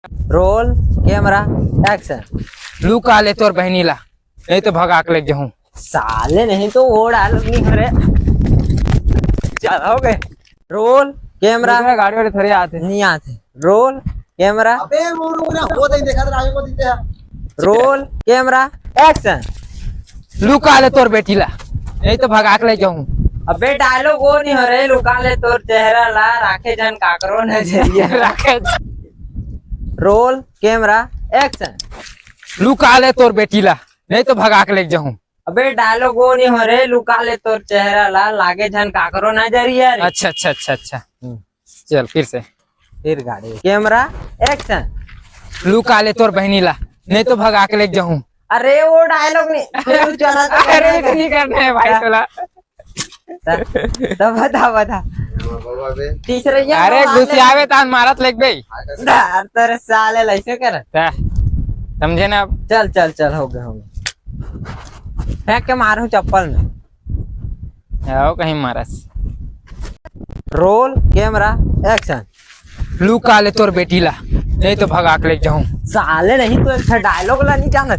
Roll camera action. लू का ले तोर बहनीला नहीं तो भगा के ले जाऊं। साले नहीं तो वो डायलॉग नहीं करे। चल हो गए। रोल कैमरा गाड़ी वाले थोड़े आते नहीं आते। रोल कैमरा अबे वो लोग ना वो नहीं देखा था आगे को दिखते हैं। Roll camera action. लू का ले तोर बेटीला नहीं तो भगा के ले जाऊं। अबे डायलॉग वो नहीं हो रहे। लुका ले तोर चेहरा ला राखे जन काकरो नजरिया। Roll camera action. लू का ले तोर बेटीला नहीं तो भगा के ले जाऊं। अबे डायलॉग वो नहीं हो रहे। लुका ले तोर चेहरा ला लागे जन काकरो नजरिया रे। अच्छा अच्छा अच्छा अच्छा चल फिर से। फिर गाड़ी कैमरा एक्शन। लू का ले तोर बहनीला नहीं तो भगा के ले जाऊं। अरे वो डायलॉग नहीं फिर चला तो अरे नहीं करना है भाई तोला। तो बता तीसरे ये अरे गुस्सावे तान मारत लेक बे। तेरे साले ऐसे कर। समझे ना अब। चल चल चल हो गए। फेंक के मारू चप्पल में। आओ कहीं मारस। Roll camera action. लू का ले तोर बेटीला नहीं तो भगा के ले जाऊं। साले नहीं तो अच्छा डायलॉग ला नहीं जाना।